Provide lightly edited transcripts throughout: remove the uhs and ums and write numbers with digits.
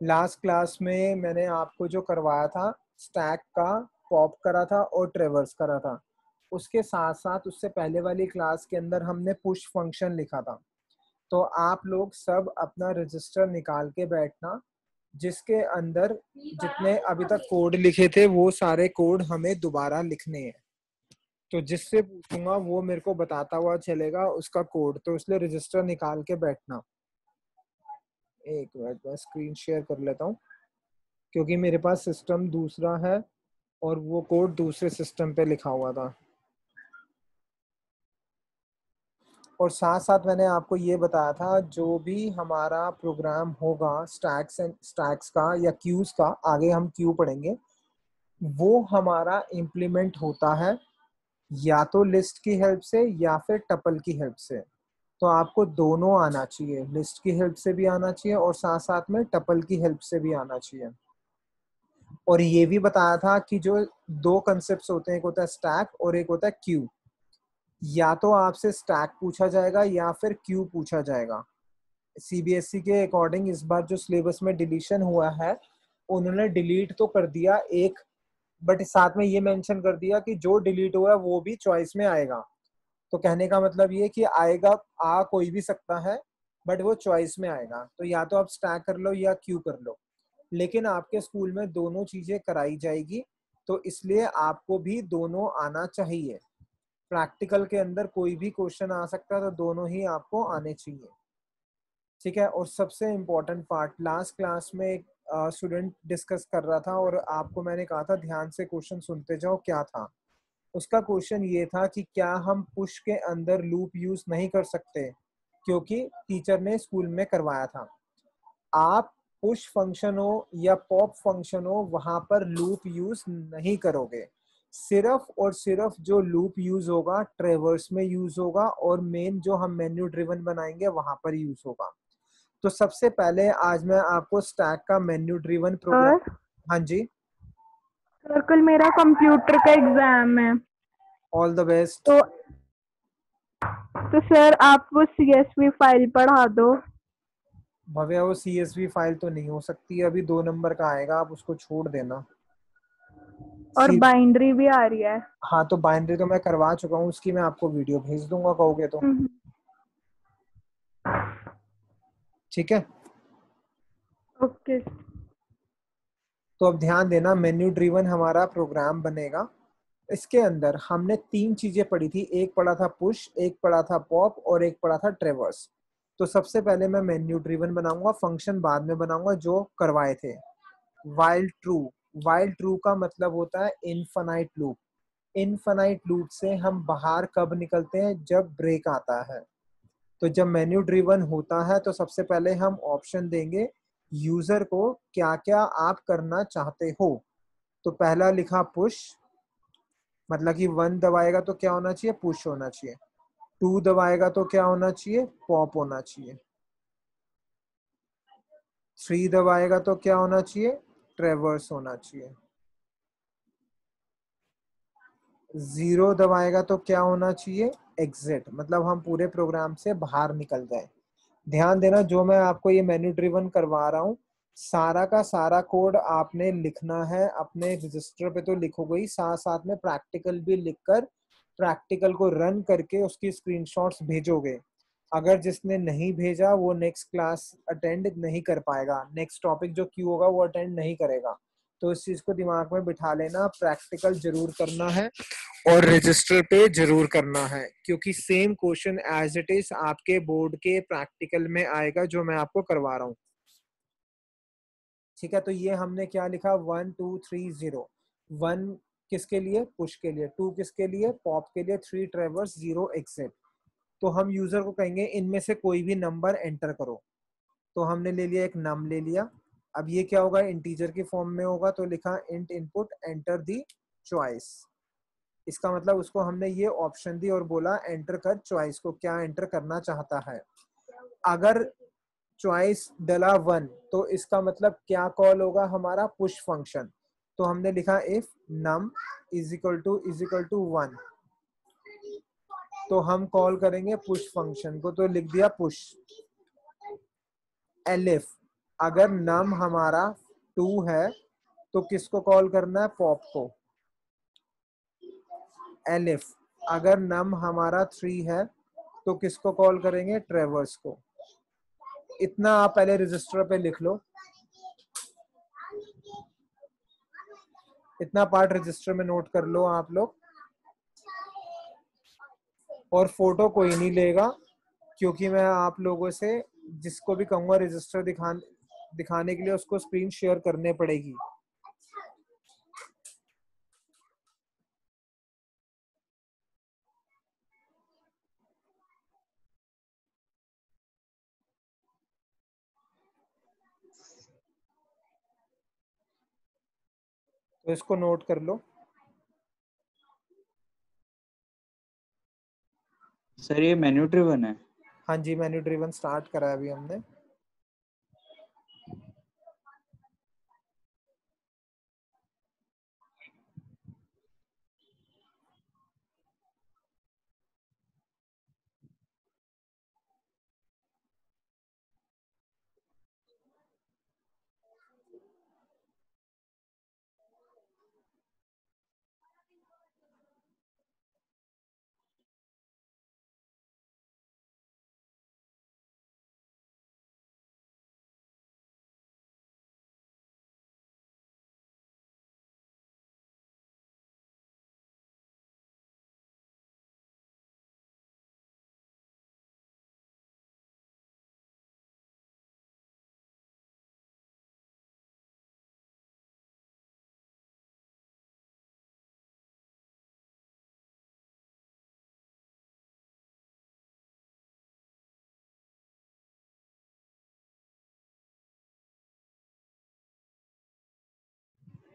Last class में मैंने आपको जो करवाया था, स्टैक का, पॉप करा था और ट्रेवर्स करा था। उसके साथ साथ उससे पहले वाली क्लास के अंदर हमने पुश फंक्शन लिखा था। तो आप लोग सब अपना रजिस्टर निकाल के बैठना, जिसके अंदर जितने अभी तक कोड लिखे थे वो सारे कोड हमें दोबारा लिखने हैं। तो जिससे पूछूंगा वो मेरे को बताता हुआ चलेगा उसका कोड, तो इसलिए रजिस्टर निकाल के बैठना। एक मिनट मैं स्क्रीन शेयर कर लेता हूँ, क्योंकि मेरे पास सिस्टम दूसरा है और वो कोड दूसरे सिस्टम पे लिखा हुआ था। और साथ साथ मैंने आपको ये बताया था, जो भी हमारा प्रोग्राम होगा स्टैक्स का या क्यूज का, आगे हम क्यू पढ़ेंगे, वो हमारा इम्प्लीमेंट होता है या तो लिस्ट की हेल्प से या फिर टपल की हेल्प से। तो आपको दोनों आना चाहिए, लिस्ट की हेल्प से भी आना चाहिए और साथ साथ में टपल की हेल्प से भी आना चाहिए। और ये भी बताया था कि जो दो कंसेप्ट होते हैं, एक होता है स्टैक और एक होता है क्यू। या तो आपसे स्टैक पूछा जाएगा या फिर क्यू पूछा जाएगा। सीबीएसई के अकॉर्डिंग इस बार जो सिलेबस में डिलीशन हुआ है, उन्होंने डिलीट तो कर दिया एक, बट साथ में ये मेंशन कर दिया कि जो डिलीट हुआ है वो भी चॉइस में आएगा। तो कहने का मतलब ये कि आएगा, आ कोई भी सकता है, बट वो चॉइस में आएगा। तो या तो आप स्टैक कर लो या क्यू कर लो, लेकिन आपके स्कूल में दोनों चीजें कराई जाएगी, तो इसलिए आपको भी दोनों आना चाहिए। प्रैक्टिकल के अंदर कोई भी क्वेश्चन आ सकता है, तो दोनों ही आपको आने चाहिए। ठीक है। और सबसे इम्पोर्टेंट पार्ट, लास्ट क्लास में एक स्टूडेंट डिस्कस कर रहा था और आपको मैंने कहा था ध्यान से क्वेश्चन सुनते जाओ, क्या था उसका क्वेश्चन। ये था कि क्या हम पुश के अंदर लूप यूज नहीं कर सकते, क्योंकि टीचर ने स्कूल में करवाया था। आप पुश फंक्शन हो या पॉप फंक्शन हो, वहां पर लूप यूज नहीं करोगे। सिर्फ और सिर्फ जो लूप यूज होगा ट्रेवर्स में यूज होगा, और मेन जो हम मेन्यू ड्रिवन बनाएंगे वहां पर यूज होगा। तो सबसे पहले आज मैं आपको स्टैक का मेन्यू ड्रिवन प्रोग्राम। सर हाँ जी। सर कल मेरा कंप्यूटर का एग्जाम है। All the best. तो सर आप वो सीएसवी फाइल पढ़ा दो। भव्या वो सीएसवी फाइल तो नहीं हो सकती, अभी 2 नंबर का आएगा, आप उसको छोड़ देना। और सी बाइंड्री भी आ रही है। हाँ, तो बाइनरी तो मैं करवा चुका हूँ, उसकी मैं आपको वीडियो भेज दूंगा कहोगे तो। हम्म। ठीक है। ओके। तो अब ध्यान देना, मेन्यू ड्रिवन हमारा प्रोग्राम बनेगा। इसके अंदर हमने 3 चीजें पढ़ी थी, एक पढ़ा था पुश, एक पढ़ा था पॉप और एक पढ़ा था ट्रेवर्स। तो सबसे पहले मैं मेन्यू ड्रिवन बनाऊंगा, फंक्शन बाद में बनाऊंगा जो करवाए थे। वाइल ट्रू, वाइल ट्रू का मतलब होता है इनफाइनाइट लूप। इनफाइनाइट लूप से हम बाहर कब निकलते हैं, जब ब्रेक आता है। तो जब मेन्यू ड्रिवन होता है तो सबसे पहले हम ऑप्शन देंगे यूजर को, क्या क्या आप करना चाहते हो। तो पहला लिखा पुश, मतलब कि 1 दबाएगा तो क्या होना चाहिए, पुश होना चाहिए। 2 दबाएगा तो क्या होना चाहिए, पॉप होना चाहिए। 3 दबाएगा तो क्या होना चाहिए, ट्रेवर्स होना चाहिए। 0 दबाएगा तो क्या होना चाहिए, एग्जिट, मतलब हम पूरे प्रोग्राम से बाहर निकल जाए। ध्यान देना, जो मैं आपको ये मेन्यू ड्रिवन करवा रहा हूँ, सारा का सारा कोड आपने लिखना है अपने रजिस्टर पे, तो लिखोगे ही, साथ साथ में प्रैक्टिकल भी लिखकर प्रैक्टिकल को रन करके उसकी स्क्रीनशॉट्स भेजोगे। अगर जिसने नहीं भेजा वो नेक्स्ट क्लास अटेंड नहीं कर पाएगा, नेक्स्ट टॉपिक जो क्यू होगा वो अटेंड नहीं करेगा। तो इस चीज को दिमाग में बिठा लेना, प्रैक्टिकल जरूर करना है और रजिस्टर पे जरूर करना है, क्योंकि same question as it is आपके बोर्ड के प्रैक्टिकल में आएगा जो मैं आपको करवा रहा हूँ। ठीक है। तो ये हमने क्या लिखा, 1 2 3 0। 1 किसके लिए, पुश के लिए। 2 किसके लिए, पॉप के लिए। 3 ट्रेवर्स, 0 एग्जिट। तो हम यूजर को कहेंगे इनमें से कोई भी नंबर एंटर करो। तो हमने ले लिया, एक नम ले लिया। अब ये क्या होगा, इंटीजर की फॉर्म में होगा, तो लिखा int input enter the choice. इसका मतलब उसको हमने ये ऑप्शन दी और बोला एंटर कर चॉइस को, क्या एंटर करना चाहता है। अगर चॉइस डला 1, तो इसका मतलब क्या कॉल होगा, हमारा पुश फंक्शन। तो हमने लिखा if num is equal to 1, तो हम कॉल करेंगे पुश फंक्शन को, तो लिख दिया पुश। एलिफ अगर num हमारा 2 है तो किसको कॉल करना है? पॉप को। elif अगर num हमारा 3 है तो किसको कॉल करेंगे? ट्रेवर्स को। इतना आप पहले रजिस्टर पे लिख लो, इतना पार्ट रजिस्टर में नोट कर लो आप लोग। और फोटो कोई नहीं लेगा क्योंकि मैं आप लोगों से जिसको भी कहूंगा रजिस्टर दिखाने के लिए उसको स्क्रीन शेयर करने पड़ेगी। तो इसको नोट कर लो। सर ये मेन्यू ड्रिवन है? हाँ जी, मेन्यू ड्रिवन स्टार्ट करा है अभी हमने।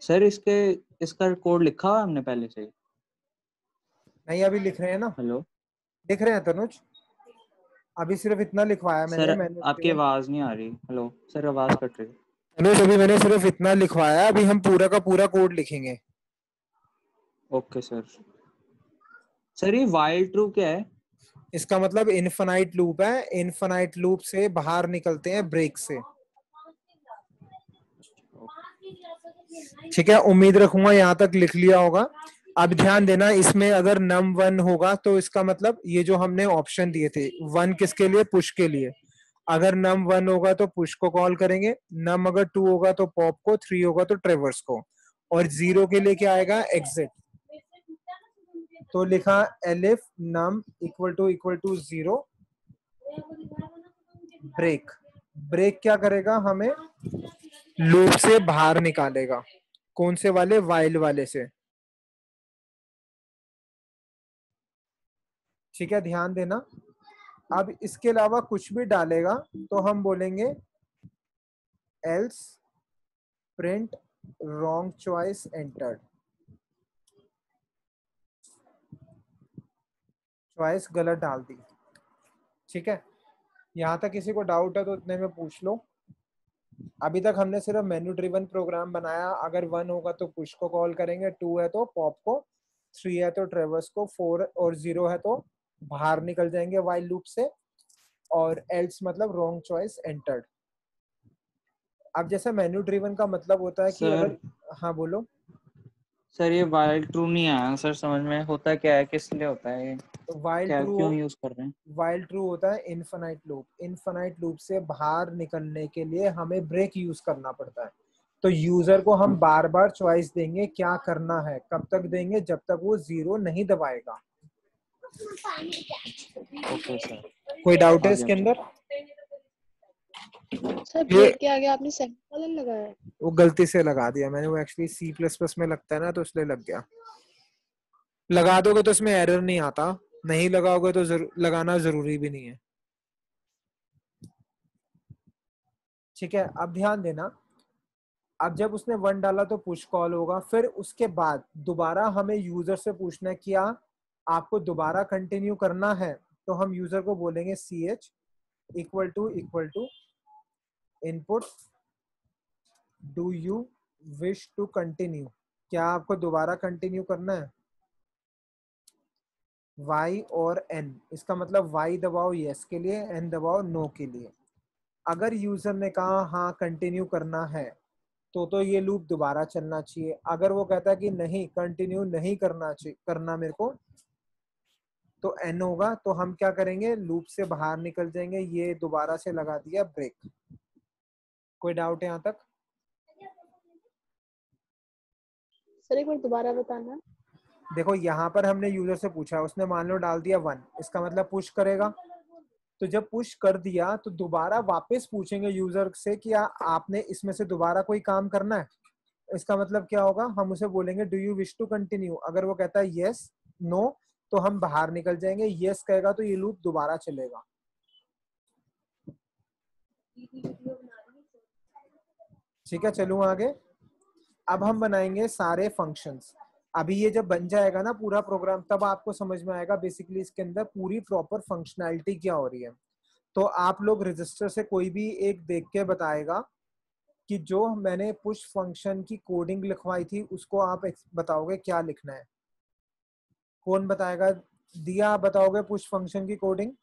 सर इसका कोड लिखा हुआ है हमने पहले से? नहीं, अभी लिख रहे हैं ना। हेलो लिख रहे हैं तनुज, अभी सिर्फ इतना लिखवाया सर, मैंने आपकी आवाज नहीं आ रही। हेलो सर, आवाज कट रही है। तनुज अभी मैंने सिर्फ इतना लिखवाया, अभी हम पूरा का पूरा कोड लिखेंगे। Okay sir. सर ये वाइल ट्रू क्या है? इसका मतलब इनफाइनाइट लूप है। इनफाइनाइट लूप से बाहर निकलते हैं ब्रेक से। ठीक है, उम्मीद रखूंगा यहाँ तक लिख लिया होगा। अब ध्यान देना, इसमें अगर num 1 होगा तो इसका मतलब ये जो हमने ऑप्शन दिए थे, 1 किसके लिए? पुश के लिए। अगर num 1 होगा तो पुश को कॉल करेंगे, num अगर 2 होगा तो पॉप को, 3 होगा तो ट्रेवर्स को, और 0 के लिए क्या आएगा? एग्जिट। तो लिखा elif num equal to 0 break. Break क्या करेगा? हमें लूप से बाहर निकालेगा। कौन से वाले? वाइल वाले से। ठीक है, ध्यान देना। अब इसके अलावा कुछ भी डालेगा तो हम बोलेंगे else print wrong choice entered. Choice गलत डाल दी। ठीक है, यहां तक किसी को डाउट है तो इतने में पूछ लो। अभी तक हमने सिर्फ मेन्यू ड्रिवन प्रोग्राम बनाया। अगर 1 होगा तो पुश को कॉल करेंगे, 2 है तो पॉप को, 3 है तो ट्रेवर्स को, 4 और 0 है तो बाहर निकल जाएंगे वाइल लूप से, और एल्स मतलब रॉन्ग चॉइस एंटर्ड। अब जैसे मेन्यू ड्रिवन का मतलब होता है कि सर अगर, हाँ बोलो। सर ये वाइल ट्रू नहीं आया सर समझ में। होता क्या है, किस लिए होता है ये, वाइल क्या ट्रू क्यों यूज कर रहे हैं? वाइल ट्रू होता है इनफाइनाइट लूप। इनफाइनाइट लूप से बाहर निकलने के लिए हमें ब्रेक यूज करना पड़ता है। तो यूजर को हम बार बार चॉइस देंगे क्या करना है। कब तक देंगे? जब तक वो 0 नहीं दबाएगा। ओके सर, कोई डाउट है आ गया इसके मुझे। अंदर? सर ये ब्रेक के आगे आपने सेमीकोलन लगाया है? वो गलती से लगा दिया मैंने, वो एक्चुअली C++ में लगता है ना, तो इसलिए लग गया। लगा दोगे तो इसमें एरर नहीं आता, नहीं लगाओगे तो लगाना जरूरी भी नहीं है। ठीक है, अब ध्यान देना। अब जब उसने 1 डाला तो पुश कॉल होगा, फिर उसके बाद दोबारा हमें यूजर से पूछना है क्या आपको दोबारा कंटिन्यू करना है। तो हम यूजर को बोलेंगे ch equal to input do you wish to continue. क्या आपको दोबारा कंटिन्यू करना है? y और n। इसका मतलब y दबाओ यस के लिए, n दबाओ नो के लिए। अगर यूजर ने कहा हाँ कंटिन्यू करना है तो ये लूप दोबारा चलना चाहिए। अगर वो कहता है कि नहीं कंटिन्यू नहीं करना चाहिए, करना मेरे को, तो एन होगा। तो हम क्या करेंगे, लूप से बाहर निकल जाएंगे। ये दोबारा से लगा दिया ब्रेक। कोई डाउट है यहाँ तक? सर एक बार दोबारा बताना। देखो यहाँ पर हमने यूजर से पूछा, उसने मान लो डाल दिया 1, इसका मतलब पुश करेगा। तो जब पुश कर दिया तो दोबारा वापस पूछेंगे यूजर से कि आपने इसमें से दोबारा कोई काम करना है। इसका मतलब क्या होगा, हम उसे बोलेंगे do you wish to continue. अगर वो कहता है यस नो तो हम बाहर निकल जाएंगे। यस कहेगा तो ये लूप दोबारा चलेगा। ठीक है, चलूं आगे। अब हम बनाएंगे सारे फंक्शंस। अभी ये जब बन जाएगा ना पूरा प्रोग्राम, तब आपको समझ में आएगा बेसिकली इसके अंदर पूरी प्रॉपर फंक्शनैलिटी क्या हो रही है। तो आप लोग रजिस्टर से कोई भी एक देख के बताएगा कि जो मैंने पुश फंक्शन की कोडिंग लिखवाई थी उसको आप बताओगे क्या लिखना है। कौन बताएगा? दिया, आप बताओगे पुश फंक्शन की कोडिंग?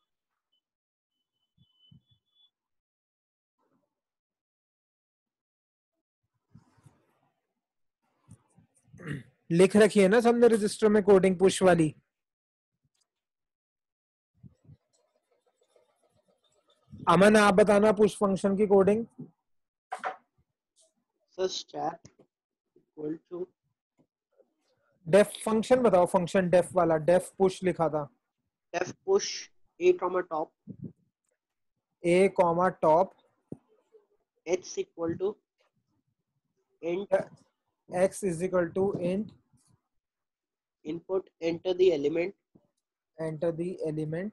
लिख रखी है ना सबने रजिस्टर में कोडिंग पुश वाली? अमन आप बताना पुश फंक्शन की coding. Sir stack equal to def function बताओ, फंक्शन डेफ वाला, डेफ पुश लिखा था। Def push a comma top A comma top x equal to int X is equal to int input enter the element enter the element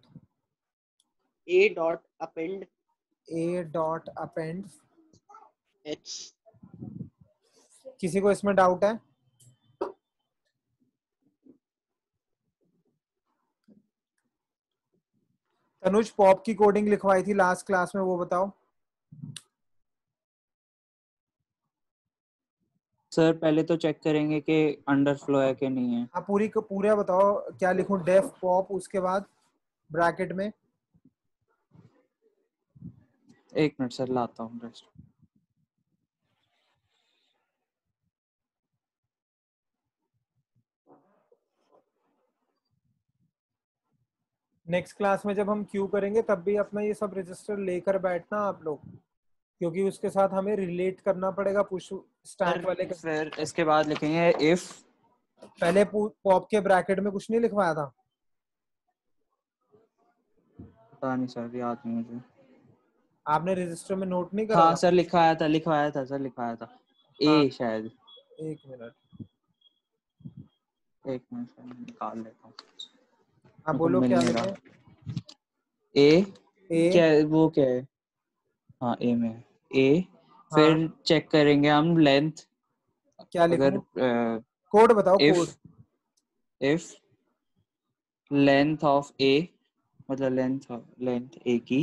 a dot append A dot append. x। किसी को इसमें doubt है? Tanuj pop की coding लिखवाई थी last class में, वो बताओ। सर पहले तो चेक करेंगे कि अंडरफ्लो है कि नहीं है। हाँ पूरी को पूरा बताओ, क्या लिखूं? डेफ पॉप, उसके बाद ब्रैकेट में। एक मिनट सर लाता हूँ रेस्ट। नेक्स्ट क्लास में जब हम क्यू करेंगे तब भी अपना ये सब रजिस्टर लेकर बैठना आप लोग, क्योंकि उसके साथ हमें रिलेट करना पड़ेगा पुश स्टैक वाले का। फिर इसके बाद लिखेंगे इफ। पहले पॉप के ब्रैकेट में कुछ नहीं लिखवाया था? पता नहीं सर, याद नहीं मुझे। आपने रजिस्टर में नोट नहीं करा हाँ था? सर लिखवाया था सर, लिखवाया था हाँ, ए शायद। एक मिनट। एक मिनट सर निकाल लेता हूँ, हाँ मेरे को बोलो मिल क्या नहीं लिखे? रहा। ए ए, क्या है, वो क्या है? हाँ ए में है। ए हाँ फिर चेक करेंगे हम लेंथ। क्या अगर लिखूं? कोड बताओ, कोड। इफ लेंथ ऑफ ए, मतलब लेंथ ए की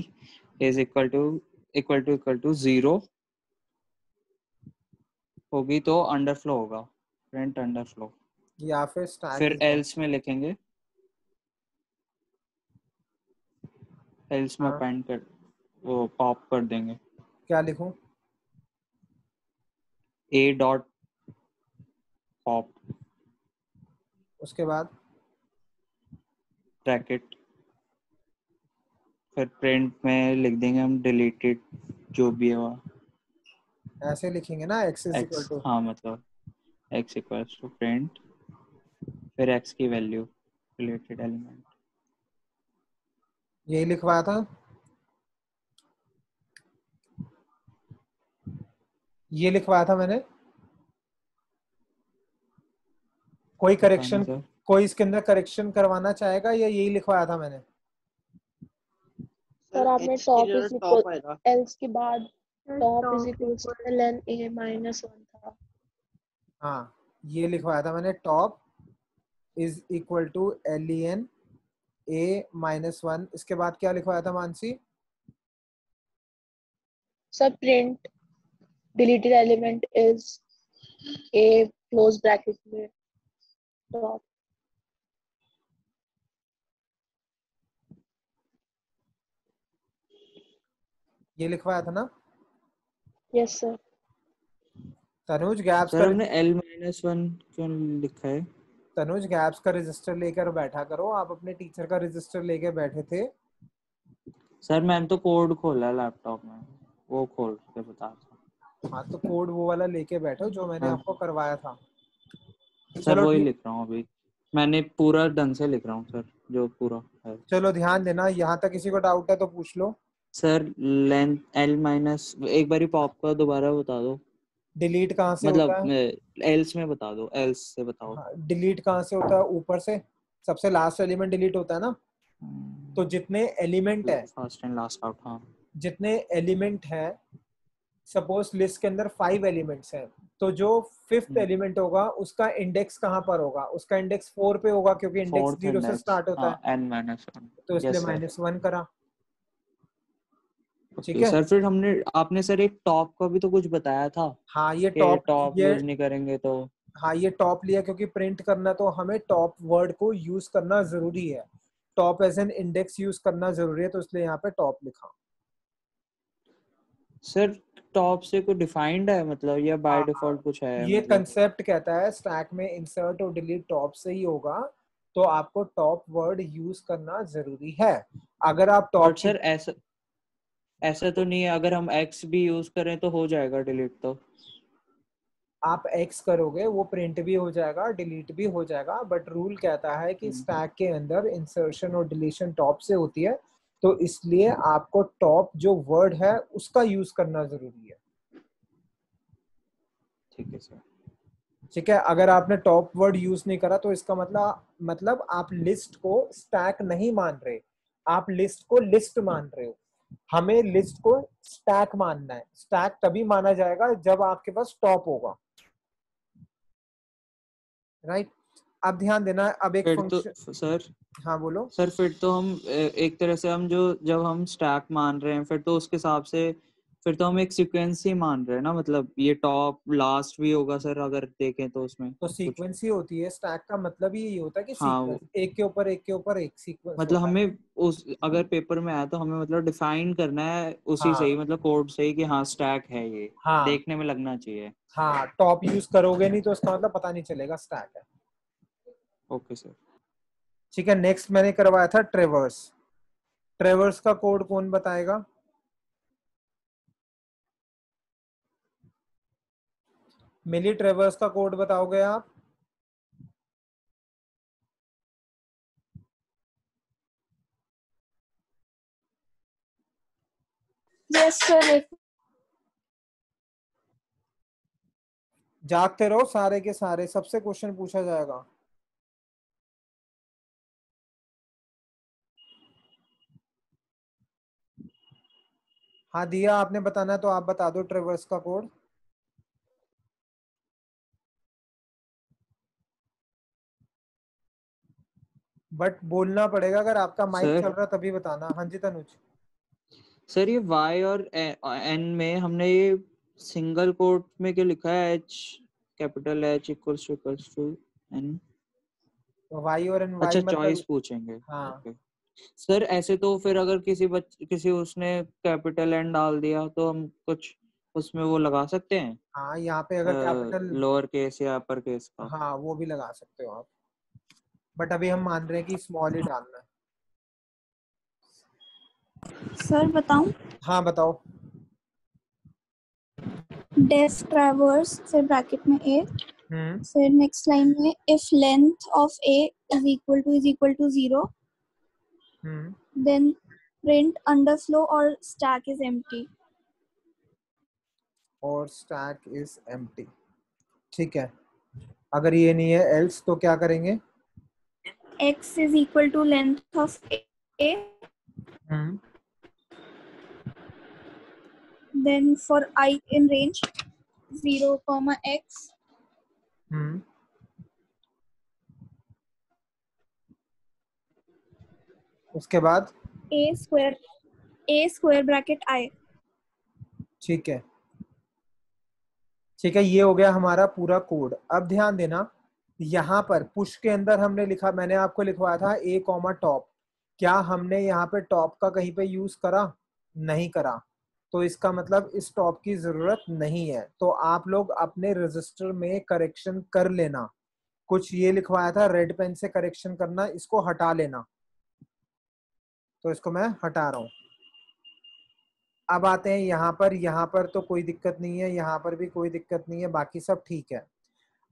इज इक्वल टू 0 होगी तो अंडरफ्लो होगा, प्रिंट अंडरफ्लो। या फिर स्टैक फिर इज ऑन। एल्स में लिखेंगे, एल्स में हाँ, अपेंड कर वो पॉप कर देंगे क्या लिखूं? ए डॉट पॉप उसके बाद ब्रैकेट। फिर प्रिंट में लिख देंगे हम डिलीटेड जो भी है वहाँ ऐसे लिखेंगे ना, X is equal X. To. हाँ मतलब एक्स इक्वल्स टू प्रिंट फिर एक्स की वैल्यू रिलेटेड एलिमेंट। यही लिखवाया था, ये लिखवाया था मैंने। कोई पता नहीं करेक्शन, सर। कोई इसके अंदर करेक्शन करवाना चाहेगा या यही लिखवाया था मैंने? सर सर आपने x की टॉप जगह इज इक्वल टॉप आएगा। एल्स के बाद top is equal to ln a minus 1 था। हाँ, ये लिखवाया था मैंने, top is equal to len a minus 1। इसके बाद क्या लिखवाया था Mansi? Sir print deleted element is a close bracket में टॉप। ये लिखवाया था ना yes sir. Tanuj? Gaps sir का हमने L-1 क्यों लिखा है? तनुज गैप्स का रजिस्टर लेकर बैठा करो। आप अपने टीचर का रजिस्टर लेके बैठे थे। सर मैंने तो कोड खोला है लैपटॉप में, वो खोल के बता था। हाँ तो कोड वो वाला लेके बैठो जो मैंने हाँ आपको करवाया था। सर चलो वही ठीक, लिख रहा हूँ अभी, मैंने पूरा ढंग से लिख रहा हूँ सर, जो पूरा है। चलो ध्यान देना, यहाँ तक किसी को डाउट है तो पूछ लो। सर लेंथ L- एक बारी पॉप का दोबारा बता दो, डिलीट कहाँ से होता मतलब है? एल्स में बता दो, एल्स से बताओ। हाँ, डिलीट कहाँ से होता है? ऊपर से सबसे लास्ट एलिमेंट डिलीट होता है ना। तो जितने एलिमेंट है, फर्स्ट एंड लास्ट आउट, हाँ। जितने एलिमेंट है, सपोज लिस्ट के अंदर 5 एलिमेंट्स हैं, तो जो 5th एलिमेंट होगा उसका इंडेक्स कहाँ पर होगा? उसका इंडेक्स 4 पे होगा क्योंकि इंडेक्स फोर्थ 0 से इंडेक्स, स्टार्ट होता हाँ, है। N-1। तो इसलिए यस सर। -1 करा। ठीक ओके है। सर, फिर आपने सर एक टॉप का भी तो कुछ बताया था हाँ ये कि टॉप, टॉप ये यूज नहीं करेंगे तो। हाँ ये टॉप लिया क्योंकि प्रिंट करना तो हमें टॉप वर्ड को यूज करना जरूरी है। Top as an index use करना जरूरी है, तो इसलिए यहाँ पे टॉप लिखा। सर टॉप से कोई डिफाइंड है मतलब, या बाय हाँ हाँ, डिफॉल्ट कुछ है ये मतलब? कंसेप्ट कहता है स्टैक में इंसर्ट और डिलीट टॉप से ही होगा, तो आपको टॉप वर्ड यूज करना जरूरी है। अगर आप बट टॉप की, सर ऐसा ऐसा तो नहीं है, अगर हम एक्स भी यूज करें तो हो जाएगा डिलीट तो? आप एक्स करोगे वो प्रिंट भी हो जाएगा, डिलीट भी हो जाएगा, बट रूल कहता है कि हम्म, स्टैक के अंदर इंसर्शन और डिलीशन टॉप से होती है, तो इसलिए आपको टॉप जो वर्ड है उसका यूज करना जरूरी है। ठीक है सर। ठीक है, अगर आपने टॉप वर्ड यूज नहीं करा तो इसका मतलब आप लिस्ट को स्टैक नहीं मान रहे, आप लिस्ट को लिस्ट मान रहे हो। हमें लिस्ट को स्टैक मानना है। स्टैक तभी माना जाएगा जब आपके पास टॉप होगा, राइट। अब ध्यान देना, अब एक फिर तो फंक्शन। सर हाँ बोलो। सर फिर तो हम एक तरह से हम जो जब हम स्टैक मान रहे हैं फिर तो उसके हिसाब से फिर तो हम एक सीक्वेंस ही मान रहे हैं ना, मतलब ये टॉप लास्ट भी होगा सर अगर देखें तो उसमें तो कुछ। सीक्वेंस ही होती है, स्टैक का मतलब ही यही होता है कि हाँ सीक्वेंस एक के ऊपर एक के ऊपर एक सीक्वेंस मतलब होता है। हमें उस अगर पेपर में आया तो हमें मतलब डिफाइन करना है उसी से ही, हाँ मतलब कोड से ही कि हाँ स्टैक है, ये हाँ देखने में लगना चाहिए। हाँ, टॉप यूज करोगे नहीं तो उसका मतलब पता नहीं चलेगा स्टैक है। Okay sir. ठीक है, नेक्स्ट मैंने करवाया था ट्रेवर्स। ट्रेवर्स का कोड कौन बताएगा? मिली, ट्रेवर्स का कोड बताओगे आप? Yes sir. जागते रहो सारे के सारे, सबसे क्वेश्चन पूछा जाएगा। हाँ दिया, आपने बताना है तो आप बता दो ट्रेवर्स का कोड। बट बोलना पड़ेगा, अगर आपका माइक चल सर रहा तभी बताना। हाँ जी तनुज। सर ये y और n में हमने ये सिंगल कोट में क्या लिखा है, h capital H equals to n? Y और एन, वाई अच्छा मतलब, चॉइस पूछेंगे। हाँ ओके सर, ऐसे तो फिर अगर किसी उसने कैपिटल एन डाल दिया तो हम कुछ उसमें वो लगा सकते हैं, हाँ, यहाँ पे अगर कैपिटल, लोअर केस या अपर केस का? हाँ वो भी लगा सकते हो आप, बट अभी हम मान रहे हैं कि स्मॉल ही डालना है। सर बताऊं? हाँ बताओ। डेफ ट्रैवर्स फिर ब्रैकेट में ए, हम्म फिर नेक्स्ट लाइन में if length of A is equal to 0 hmm then print underflow or stack is empty. और स्टैक इज एम्प्टी। ठीक है, अगर ये नहीं है एल्स तो क्या करेंगे? X is equal to length of A, hmm then for I in range 0 comma X, हम्म उसके बाद? A square bracket I. ठीक है, ठीक है, ये हो गया हमारा पूरा कोड। अब ध्यान देना, यहाँ पर पुश के अंदर हमने लिखा, मैंने आपको लिखवाया था ए कॉमा टॉप। क्या हमने यहाँ पे टॉप का कहीं पे यूज करा? नहीं करा। तो इसका मतलब इस टॉप की जरूरत नहीं है। तो आप लोग अपने रजिस्टर में करेक्शन कर लेना। कुछ ये लिखवाया था रेड पेन से करेक्शन करना, इसको हटा लेना। तो इसको मैं हटा रहा हूं। अब आते हैं यहाँ पर तो कोई दिक्कत नहीं है, यहाँ पर भी कोई दिक्कत नहीं है, बाकी सब ठीक है।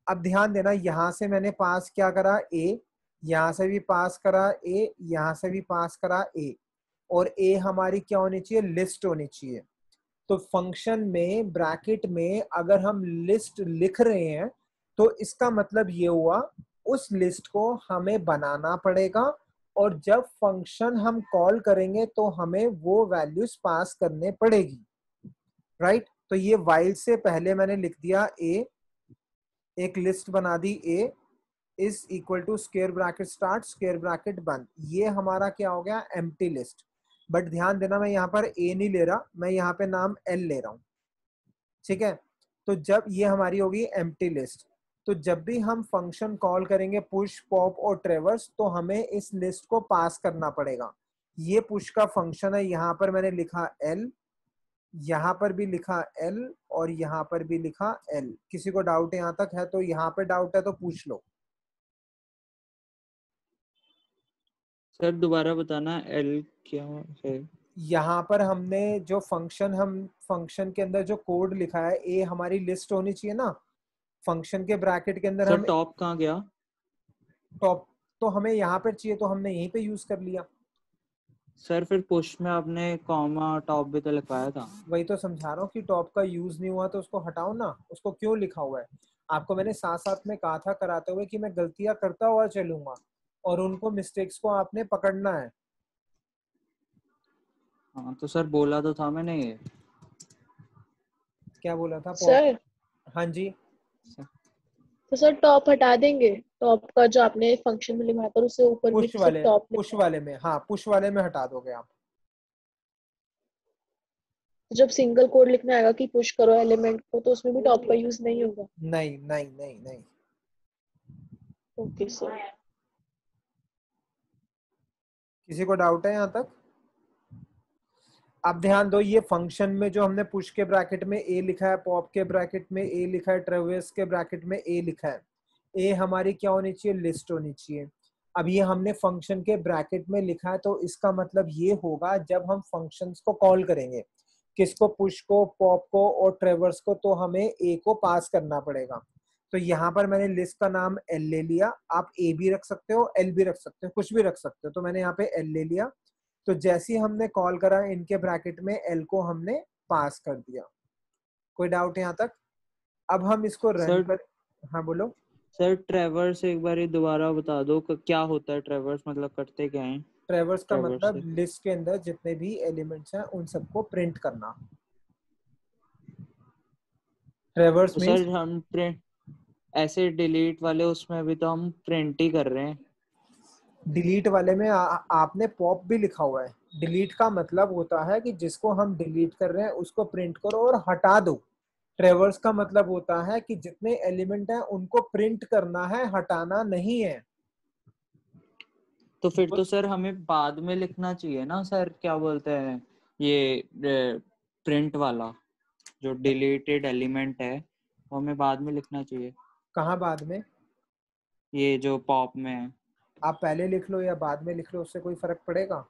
अब ध्यान देना, यहां से मैंने पास क्या करा ए, यहां से भी पास करा ए, यहां से भी पास करा ए, और ए हमारी क्या होनी चाहिए, लिस्ट होनी चाहिए। तो फंक्शन में ब्रैकेट में अगर हम लिस्ट लिख रहे हैं तो इसका मतलब ये हुआ उस लिस्ट को हमें बनाना पड़ेगा, और जब फंक्शन हम कॉल करेंगे तो हमें वो वैल्यूज पास करने पड़ेगी, राइट। तो ये वाइल से पहले मैंने लिख दिया ए, एक लिस्ट बना दी A is equal to square bracket start square bracket बंद। ये हमारा क्या हो गया, एम्प्टी लिस्ट। बट ध्यान देना मैं यहाँ पर ए नहीं ले रहा, मैं यहाँ पे नाम एल ले रहा हूं, ठीक है। तो जब ये हमारी होगी एम्प्टी लिस्ट, तो जब भी हम फंक्शन कॉल करेंगे पुश पॉप और ट्रेवर्स, तो हमें इस लिस्ट को पास करना पड़ेगा। ये पुश का फंक्शन है, यहाँ पर मैंने लिखा एल, यहाँ पर भी लिखा एल, और यहाँ पर भी लिखा एल। किसी को डाउट यहाँ तक है? तो यहाँ पे डाउट है तो पूछ लो। सर दोबारा बताना, एल क्या है? यहाँ पर हमने जो फंक्शन के अंदर जो कोड लिखा है, ए हमारी लिस्ट होनी चाहिए ना, फंक्शन के ब्रैकेट के अंदर सर हम टॉप कहाँ गया? टॉप तो हमें यहाँ पर चाहिए तो हमने यहीं पे यूज कर लिया। सर फिर पुश में आपने कॉमा टॉप भी तो लिखवाया था। वही तो समझा रहा हूँ कि टॉप का यूज नहीं हुआ तो उसको हटाओ ना, उसको क्यों लिखा हुआ है। आपको मैंने साथ साथ में कहा था कराते हुए कि मैं गलतियां करता हुआ चलूंगा, और उनको मिस्टेक्स को आपने पकड़ना है। हाँ तो सर बोला तो था मैंने ये। क्या बोला था सर? हाँ जी। तो सर टॉप हटा देंगे, टॉप का जो आपने फंक्शन में लिखा था उससे ऊपर भी सिर्फ टॉप पुश वाले में, हाँ पुश वाले में हटा दोगे आप। जब सिंगल कोड लिखना आएगा कि पुश करो एलिमेंट को, तो उसमें भी टॉप का यूज नहीं होगा? नहीं नहीं नहीं नहीं। Okay sir. किसी को डाउट है यहाँ तक? अब ध्यान दो, ये फंक्शन में जो हमने पुश के ब्रैकेट में ए लिखा है, पॉप के ब्रैकेट में ए लिखा है, ट्रेवर्स के ब्रैकेट में ए लिखा है, ए हमारी क्या होनी चाहिए, लिस्ट होनी चाहिए। अब ये हमने फंक्शन के ब्रैकेट में लिखा है, तो इसका मतलब ये होगा जब हम फंक्शंस को कॉल करेंगे, किसको, पुश को, पॉप को और ट्रेवर्स को, तो हमें ए को पास करना पड़ेगा। तो यहाँ पर मैंने लिस्ट का नाम एल ले लिया, आप ए भी रख सकते हो, एल भी रख सकते हो, कुछ भी रख सकते हो। तो मैंने यहाँ पे एल ले लिया, तो जैसे ही हमने कॉल करा इनके ब्रैकेट में एल को हमने पास कर दिया। कोई डाउट यहाँ तक? अब हम इसको रन कर, हाँ बोलो। सर ट्रेवर्स एक बार दोबारा बता दो क्या होता है ट्रेवर्स, मतलब करते क्या है? ट्रेवर्स का ट्रेवर्स मतलब से लिस्ट के अंदर जितने भी एलिमेंट्स हैं उन सबको प्रिंट करना। ट्रेवर्स तो मींस सर हम प्रिंट ऐसे डिलीट वाले उसमें भी तो हम प्रिंट ही कर रहे हैं। डिलीट वाले में आपने पॉप भी लिखा हुआ है। डिलीट का मतलब होता है कि जिसको हम डिलीट कर रहे हैं उसको प्रिंट करो और हटा दो। ट्रेवर्स का मतलब होता है कि जितने एलिमेंट हैं उनको प्रिंट करना है, हटाना नहीं है। तो फिर तो सर हमें बाद में लिखना चाहिए ना सर, क्या बोलते हैं ये प्रिंट वाला जो डिलीटेड एलिमेंट है वो हमें बाद में लिखना चाहिए। कहाँ बाद में? ये जो पॉप में है। आप पहले लिख लो या बाद में लिख लो, उससे कोई फर्क पड़ेगा?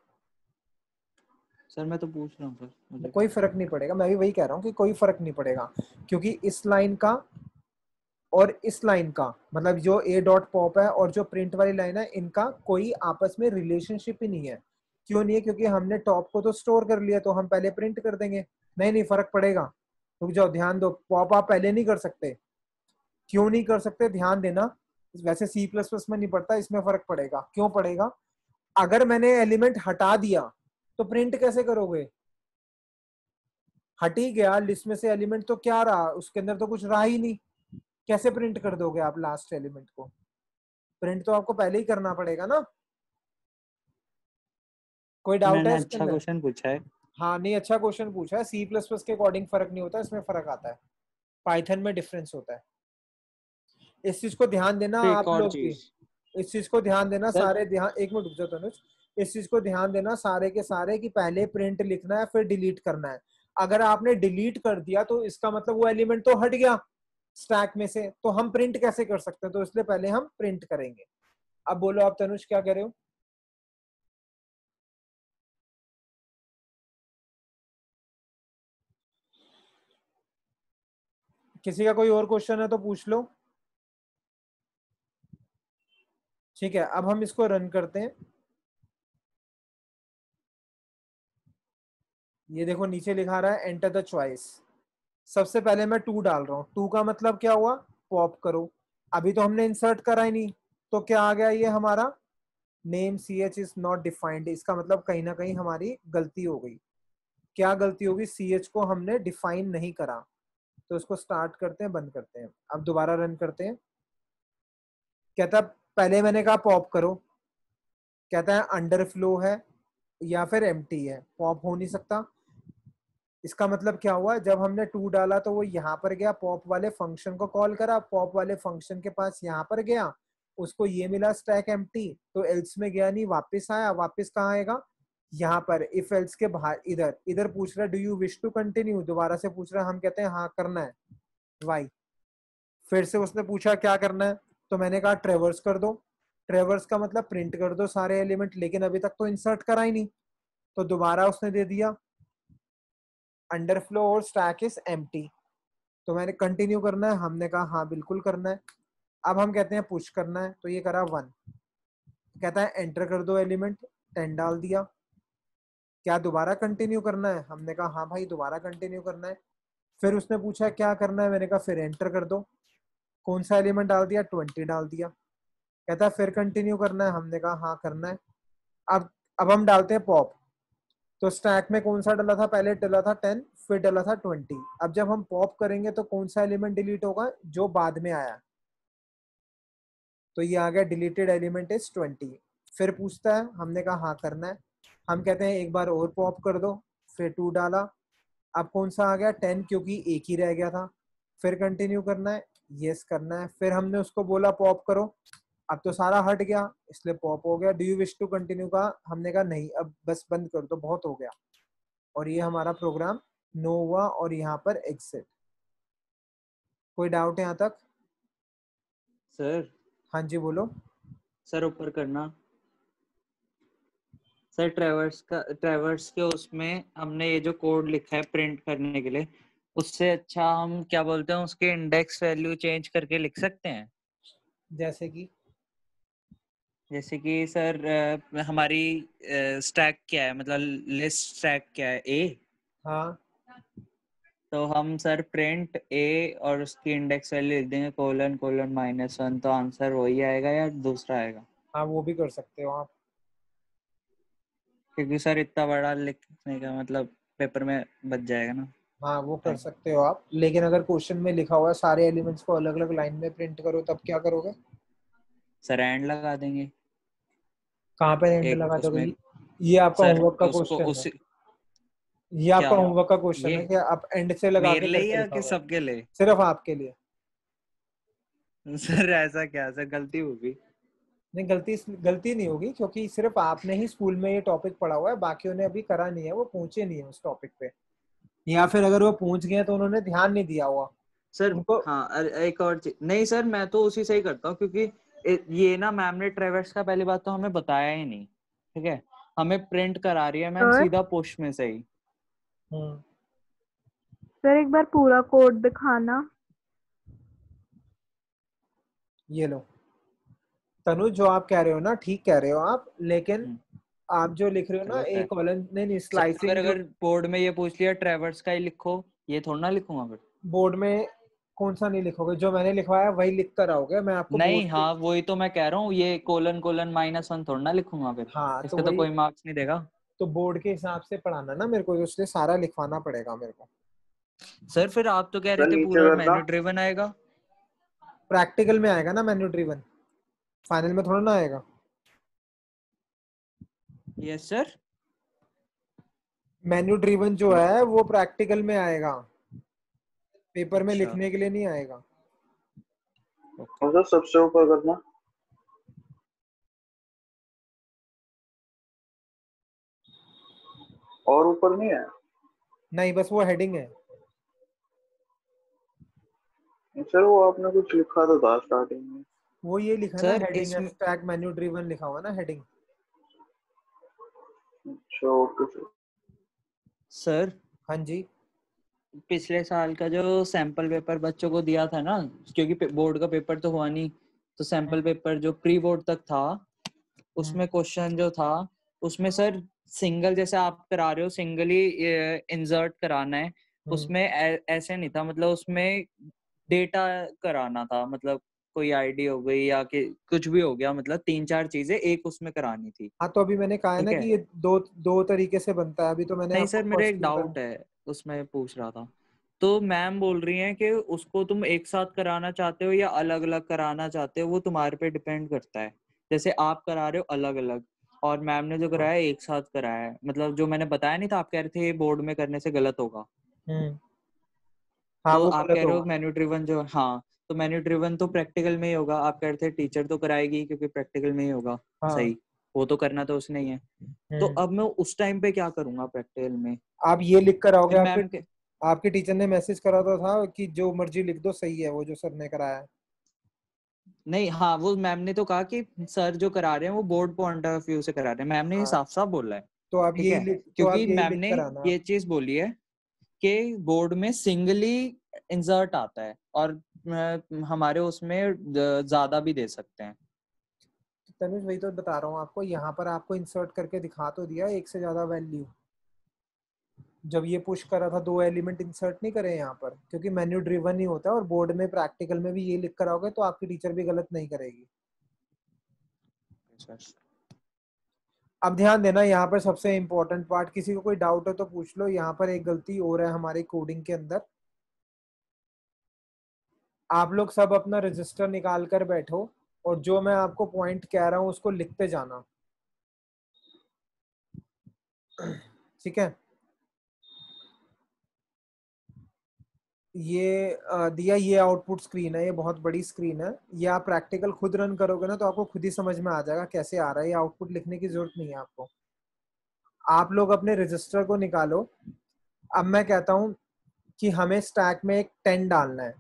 सर मैं तो पूछ रहा हूँ सर, मुझे कोई फर्क नहीं पड़ेगा, मैं भी वही कह रहा हूँ कि कोई फर्क नहीं पड़ेगा, क्योंकि इस लाइन का और इस लाइन का मतलब जो ए डॉट पॉप है और जो प्रिंट वाली लाइन है, इनका कोई आपस में रिलेशनशिप ही नहीं है। क्यों नहीं है? क्योंकि हमने टॉप को तो स्टोर कर लिया, तो हम पहले प्रिंट कर देंगे। नहीं फर्क पड़ेगा, रुक जाओ, ध्यान दो। पॉप आप पहले नहीं कर सकते। क्यों नहीं कर सकते? ध्यान देना, वैसे सी प्लस प्लस में नहीं पड़ता, इसमें फर्क पड़ेगा। क्यों पड़ेगा? अगर मैंने एलिमेंट हटा दिया तो प्रिंट कैसे करोगे? हट ही गया लिस्ट में से एलिमेंट, तो क्या रहा उसके अंदर? तो कुछ रहा ही नहीं। कैसे प्रिंट कर दोगे आप लास्ट एलिमेंट को? प्रिंट तो आपको पहले ही करना पड़ेगा ना। कोई डाउट है मैंने इसके अच्छा अंदर? क्वेश्चन पूछा है। हाँ नहीं, अच्छा क्वेश्चन पूछा है। सी प्लस प्लस के अकॉर्डिंग फर्क नहीं होता, इसमें फर्क आता है। पाइथन में डिफरेंस होता है। इस चीज को ध्यान देना फिर एक आप और लोग भी। चीज इस चीज को ध्यान देना सर, सारे, ध्यान, एक मिनट रुक जाओ तनुज। इस चीज को ध्यान देना सारे के सारे कि पहले प्रिंट लिखना है फिर डिलीट करना है। अगर आपने डिलीट कर दिया तो इसका मतलब वो एलिमेंट तो हट गया स्टैक में से, तो हम प्रिंट कैसे कर सकते हैं? तो इसलिए पहले हम प्रिंट करेंगे। अब बोलो आप तनुष क्या कह रहे हो? किसी का कोई और क्वेश्चन है तो पूछ लो। ठीक है, अब हम इसको रन करते हैं। ये देखो नीचे लिखा रहा है एंटर द चॉइस। सबसे पहले मैं 2 डाल रहा हूँ। 2 का मतलब क्या हुआ? पॉप करो। अभी तो हमने इंसर्ट करा ही नहीं, तो क्या आ गया ये हमारा name ch is not defined. इसका मतलब कहीं ना कहीं हमारी गलती हो गई। क्या गलती होगी? ch को हमने डिफाइन नहीं करा। तो इसको स्टार्ट करते हैं, बंद करते हैं। अब दोबारा रन करते हैं। कहता है पहले मैंने कहा पॉप करो, कहता है अंडरफ्लो है या फिर एम्प्टी है, पॉप हो नहीं सकता। इसका मतलब क्या हुआ? जब हमने 2 डाला तो वो यहाँ पर गया, पॉप वाले फंक्शन को कॉल करा, पॉप वाले फंक्शन के पास यहाँ पर गया, उसको ये मिला स्टैक एम्प्टी, तो एल्स में गया नहीं, वापस आया। वापस कहाँ आएगा? यहाँ पर इफ एल्स के बाहर इधर इधर पूछ रहा है do you wish to continue, दोबारा से पूछ रहा है, हम कहते हैं हाँ करना है, वाई। फिर से उसने पूछा क्या करना है, तो मैंने कहा ट्रेवर्स कर दो। ट्रेवर्स का मतलब प्रिंट कर दो सारे एलिमेंट, लेकिन अभी तक तो इंसर्ट करा ही नहीं, तो दोबारा उसने दे दिया अंडरफ्लो और स्टैक इज एम्प्टी। तो मैंने कंटिन्यू करना है, हमने कहा हाँ बिल्कुल करना है। अब हम कहते हैं पुश करना है, तो ये करा 1। कहता है एंटर कर दो एलिमेंट, 10 डाल दिया। क्या दोबारा कंटिन्यू करना है? हमने कहा हाँ भाई दोबारा कंटिन्यू करना है। फिर उसने पूछा क्या करना है, मैंने कहा फिर एंटर कर दो। कौन सा एलिमेंट डाल दिया? 20 डाल दिया। कहता है फिर कंटिन्यू करना है, हमने कहा हाँ करना है। अब अब हम डालते हैं पॉप। तो स्टैक में कौन सा डला था? पहले डला था 10, फिर डला था 20। अब जब हम पॉप करेंगे तो कौन सा एलिमेंट डिलीट होगा? जो बाद में आया। तो ये आ गया डिलीटेड एलिमेंट इज 20। फिर पूछता है, हमने कहा हाँ करना है। हम कहते हैं एक बार और पॉप कर दो, फिर 2 डाला। अब कौन सा आ गया? 10, क्योंकि एक ही रह गया था। फिर कंटिन्यू करना है, यस करना है। फिर हमने उसको बोला पॉप करो, अब तो सारा हट गया इसलिए पॉप हो गया। Do you wish to continue का, हमने कहा नहीं, अब बस बंद कर दो, बहुत हो गया। और ये हमारा प्रोग्राम नो हुआ और यहाँ पर एग्जिट। कोई डाउट है यहाँ तक? सर हाँ जी बोलो। सर ऊपर करना सर। ट्रेवर्स के उसमें हमने ये जो कोड लिखा है प्रिंट करने के लिए, उससे अच्छा हम क्या बोलते हैं उसके इंडेक्स वैल्यू चेंज करके लिख सकते हैं। जैसे कि सर हमारी स्टैक क्या है, मतलब लिस्ट स्टैक क्या है? ए। हाँ तो हम सर प्रिंट ए और उसकी इंडेक्स वैल्यू लिख देंगे कोलन कोलन -1, तो आंसर वही आएगा या दूसरा आएगा? हाँ वो भी कर सकते हो आप। क्योंकि सर इतना बड़ा लिखने का मतलब पेपर में बच जाएगा ना। हाँ वो कर सकते हो आप, लेकिन अगर क्वेश्चन में लिखा हुआ है सारे एलिमेंट्स को अलग अलग लाइन में प्रिंट करो, तब क्या करोगे? सर एंड लगा देंगे। कहाँ पे एंड एक लगा दोगे? उसमें ये आपका सर होमवर्क का उसको क्वेश्चन है। उसी ये आपका क्या होमवर्क का क्वेश्चन ये है कि आप एंड से लगा मेरे के लिए करके या कि दिखाओगे। सबके लिए? सिर्फ आपके लिए। सर ऐसा क्या सर, गलती होगी? नहीं गलती गलती नहीं होगी, क्योंकि सिर्फ आपने ही स्कूल में ये टॉपिक पढ़ा हुआ है, बाकियों ने अभी करा नहीं है, वो पहुंचे नहीं है उस टॉपिक पे, या फिर अगर वो पहुंच गए तो उन्होंने ध्यान नहीं दिया हुआ सर उनको। हाँ, एक और चीज नहीं सर, मैं तो उसी से ही करता हूँ क्योंकि ये ना मैम ने ट्रेवर्स का पहली बात तो हमें बताया ही नहीं, ठीक है। हमें प्रिंट करा रही है मैम सर सीधा पुश में से ही। सर एक बार पूरा कोड दिखाना। ये लो तनु, जो आप कह रहे हो ना ठीक कह रहे हो आप, लेकिन हम्म, आप जो लिख रहे हो ना गलत है एक कॉलम नहीं सर। अगर स्लाइसिंग जो अगर बोर्ड में ये पूछ लिया ट्रेवर्स का ही लिखो, ये थोड़ा ना लिखूंगा फिर। बोर्ड में कौन सा नहीं लिखोगे? जो मैंने लिखवाया वही लिख कर आओगे, मैं आपको नहीं बोर्ड पे। हाँ वही तो मैं कह रहा हूँ, ये कोलन कोलन -1 थोड़ा ना लिखूंगा फिर, हाँ तो इसका तो वही, कोई मार्क्स नहीं देगा। तो बोर्ड के हिसाब से पढ़ाना ना मेरे को, इसलिए सारा लिखवाना पड़ेगा मेरे को। सर फिर आप तो कह रहे सर थे नीचे पूरा करना। मेन्यू ड्रिवन आएगा। प्रैक्टिकल में आएगा ना मेन्यू ड्रिवन, फाइनल में थोड़ा ना आएगा। Yes sir. मेन्यू ड्रिवन जो है वो प्रैक्टिकल में आएगा, पेपर में अच्छा लिखने के लिए नहीं आएगा। ओके। और सर सबसे ऊपर करना। और ऊपर नहीं है? नहीं, बस वो हेडिंग है। सर वो आपने कुछ लिखा तो था स्टार्टिंग में। वो ये लिखा है ना, सर हेडिंग है, इसमें स्टैक मेन्यू ड्रिवन लिखा हुआ ना हेडिंग। अच्छा ओके सर। सर हाँ जी। पिछले साल का जो सैंपल पेपर बच्चों को दिया था ना, क्योंकि बोर्ड का पेपर तो हुआ नहीं, तो सैंपल पेपर जो प्री बोर्ड तक था उसमें क्वेश्चन जो था उसमें सर सिंगल, जैसे आप करा रहे हो सिंगली इंसर्ट कराना है, उसमें ऐसे नहीं था, मतलब उसमें डेटा कराना था, मतलब कोई आईडी हो गई या कि कुछ भी हो गया, मतलब 3-4 चीजें एक उसमें करानी थी। हाँ, तो अभी मैंने कहा है ठीक ना है, कि ये दो दो तरीके से बनता है। अभी तो मैंने नहीं आपको सर मेरे फर्स्ट एक ईयर का। डाउट है उसमें पूछ रहा था। तो मैम बोल रही हैं कि उसको तुम एक साथ कराना चाहते हो या अलग अलग कराना चाहते हो, वो तुम्हारे पे डिपेंड करता है। जैसे आप करा रहे हो अलग अलग, और मैम ने जो कराया एक साथ कराया है, मतलब जो मैंने बताया नहीं था, आप कह रहे थे बोर्ड में करने से गलत होगा, हाँ, तो वो आप गलत कह रहे हो होगा। मेन्यू ड्रिवन जो, हाँ तो मेन्यू ड्रिवन तो प्रैक्टिकल में ही होगा, आप कह रहे थे टीचर तो कराएगी क्योंकि प्रैक्टिकल में ही होगा। हाँ। सही, वो तो करना तो उसने ही है। तो अब मैं उस टाइम पे क्या करूंगा प्रैक्टिकल में? आप ये लिख कर आओगे। फिर आपके मैम के आपके टीचर ने मैसेज करा तो था कि जो मर्जी लिख दो, सही है वो जो सर ने कराया है। नहीं, हाँ वो मैम ने तो कहा कि सर जो करा रहे हैं वो बोर्ड पॉइंट ऑफ व्यू से करा रहे हैं, मैम ने ये हाँ, साफ साफ बोला है। ठीक है, तो आप क्योंकि यही मैम लिख ने कर आना। ये चीज बोली है कि बोर्ड में सिंगली इंसर्ट आता है, और हमारे उसमें ज्यादा भी दे सकते हैं। तनुज, वही तो बता रहा हूँ आपको। यहाँ पर आपको इंसर्ट करके दिखा तो दिया एक से ज्यादा वैल्यू। जब ये पुश करा था, दो एलिमेंट इंसर्ट नहीं करे यहाँ पर, क्योंकि मेन्यू ड्रिवन ही होता है। और बोर्ड में प्रैक्टिकल में भी ये लिख कर आओगे तो आपकी टीचर भी गलत नहीं करेगी। अब ध्यान देना, यहाँ पर सबसे इंपॉर्टेंट पार्ट, किसी को कोई डाउट हो तो पूछ लो। यहाँ पर एक गलती और है हमारी कोडिंग के अंदर। आप लोग सब अपना रजिस्टर निकाल कर बैठो, और जो मैं आपको पॉइंट कह रहा हूँ उसको लिखते जाना। ठीक है, ये दिया, ये आउटपुट स्क्रीन है, ये बहुत बड़ी स्क्रीन है। ये आप प्रैक्टिकल खुद रन करोगे ना तो आपको खुद ही समझ में आ जाएगा कैसे आ रहा है। ये आउटपुट लिखने की जरूरत नहीं है आपको। आप लोग अपने रजिस्टर को निकालो। अब मैं कहता हूं कि हमें स्टैक में एक 10 डालना है,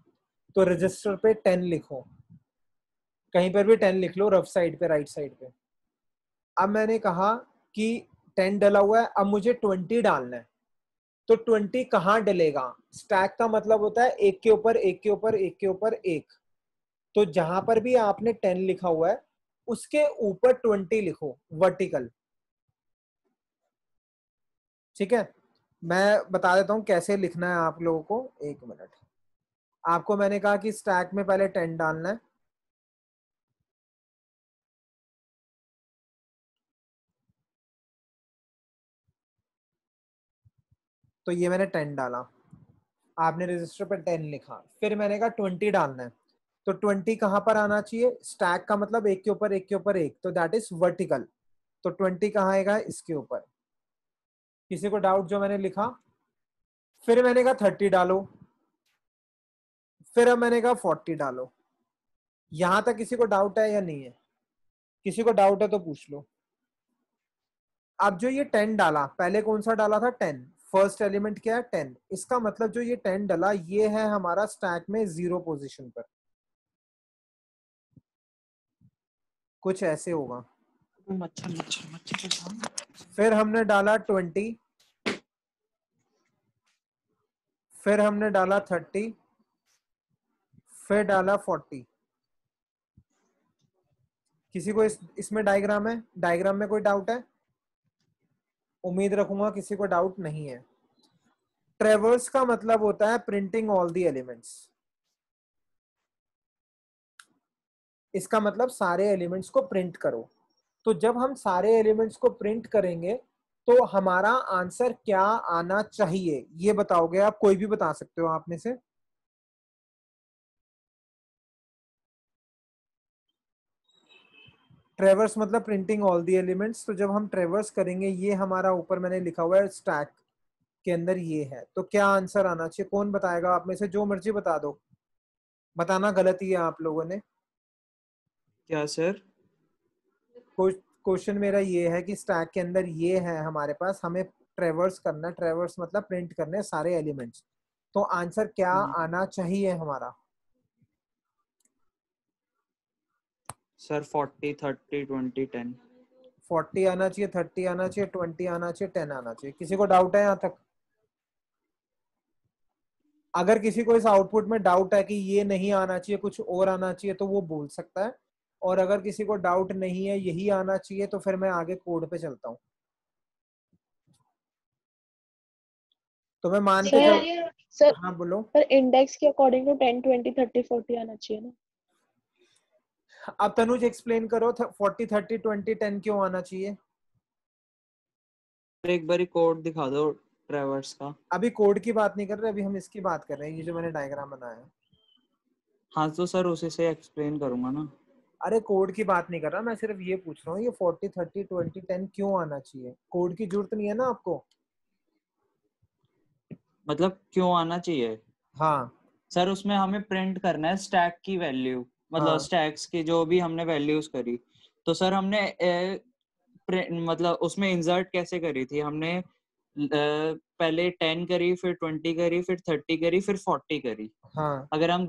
तो रजिस्टर पे 10 लिखो। कहीं पर भी 10 लिख लो, रफ साइड पे, राइट साइड पे। अब मैंने कहा कि 10 डला हुआ है, अब मुझे 20 डालना है। तो 20 कहाँ डलेगा? स्टैक का मतलब होता है एक के ऊपर एक के ऊपर एक के ऊपर एक। तो जहां पर भी आपने 10 लिखा हुआ है उसके ऊपर 20 लिखो, वर्टिकल। ठीक है, मैं बता देता हूं कैसे लिखना है आप लोगों को। एक मिनट। आपको मैंने कहा कि स्टैक में पहले 10 डालना है। तो ये मैंने 10 डाला, आपने रजिस्टर पर 10 लिखा। फिर मैंने कहा 20 डालना है। तो 20 कहां पर आना चाहिए? स्टैक का मतलब एक के ऊपर एक के ऊपर एक, तो दैट इज वर्टिकल। तो 20 कहाँ आएगा? इसके ऊपर। किसी को डाउट जो मैंने लिखा? फिर मैंने कहा 30 डालो। फिर अब मैंने कहा 40 डालो। यहां तक किसी को डाउट है या नहीं है? किसी को डाउट है तो पूछ लो। अब जो ये 10 डाला, पहले कौन सा डाला था? 10। फर्स्ट एलिमेंट क्या है? 10। इसका मतलब जो ये 10 डाला, ये है हमारा स्टैक में 0 पोजीशन पर। कुछ ऐसे होगा। मच्छर मच्छर मच्छर। फिर हमने डाला 20। फिर हमने डाला 30। फिर डाला 40। किसी को इसमें डायग्राम है? डायग्राम में कोई डाउट है? उम्मीद रखूंगा किसी को डाउट नहीं है। ट्रेवर्स का मतलब होता है प्रिंटिंग ऑल द एलिमेंट्स। इसका मतलब सारे एलिमेंट्स को प्रिंट करो। तो जब हम सारे एलिमेंट्स को प्रिंट करेंगे तो हमारा आंसर क्या आना चाहिए, ये बताओगे आप? कोई भी बता सकते हो आप में से। ट्रेवर्स मतलब प्रिंटिंग ऑल द एलिमेंट्स। तो जब हम ट्रेवर्स करेंगे, ये हमारा ऊपर मैंने लिखा हुआ है स्टैक के अंदर ये है, तो क्या आंसर आना चाहिए? कौन बताएगा आप में से? जो मर्जी बता दो। बताना गलत ही है आप लोगों ने। क्या सर? क्वेश्चन मेरा ये है कि स्टैक के अंदर ये है हमारे पास, हमें ट्रेवर्स करना है, ट्रेवर्स मतलब प्रिंट करने हैं सारे एलिमेंट्स, तो आंसर क्या आना चाहिए हमारा? सर 40 30 20 10। 40 आना चाहिए, 30 आना चाहिए, 20 आना चाहिए, 10 आना चाहिए। किसी को डाउट है यहाँ तक? अगर किसी को इस आउटपुट में डाउट है कि ये नहीं आना चाहिए, कुछ और आना चाहिए, तो वो बोल सकता है। और अगर किसी को डाउट नहीं है यही आना चाहिए, तो फिर मैं आगे कोड पे चलता हूँ। तो मैं मान के चल, सर हाँ बोलो। पर इंडेक्स के अकॉर्डिंग टू 10 20 30 40 आना चाहिए ना। अब तनुज एक्सप्लेन करो 40 30 20 10 क्यों आना चाहिए? एक बारी कोड दिखा दो ट्रेवर्स का। अभी कोड की बात नहीं कर रहे, अभी हम इसकी बात कर रहे हैं, ये जो मैंने डायग्राम बनाया है। हाँ तो सर उसी से एक्सप्लेन करूंगा ना। अरे कोड की बात नहीं कर रहा, मैं सिर्फ ये पूछ रहा हूँ ये 40 30 20 10 क्यों आना चाहिए? कोड की जरूरत नहीं है ना आपको। मतलब क्यों आना चाहिए? हाँ सर उसमें हमें प्रिंट करना है स्टैक की वैल्यू, मतलब हाँ स्टैक्स की जो भी हमने वैल्यूज करी। तो सर हमने मतलब उसमें इंसर्ट कैसे करी थी हमने? पहले 10 करी, फिर 20 करी, फिर 30 करी, फिर 40 करी। हाँ अगर हम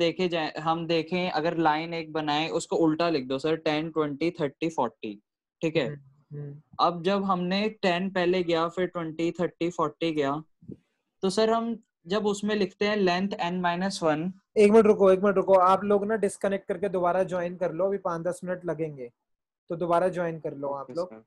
देखें अगर लाइन एक बनाए उसको उल्टा लिख दो सर, 10 20 30 40। ठीक है। हम्म। अब जब हमने 10 पहले गया, फिर 20 30 40 गया, तो सर हम जब उसमें लिखते हैं लेंथ n-1। एक मिनट रुको, आप लोग ना डिस्कनेक्ट करके दोबारा ज्वाइन कर लो, अभी 5-10 मिनट लगेंगे, तो दोबारा ज्वाइन कर लो आप ओके लोग। सर।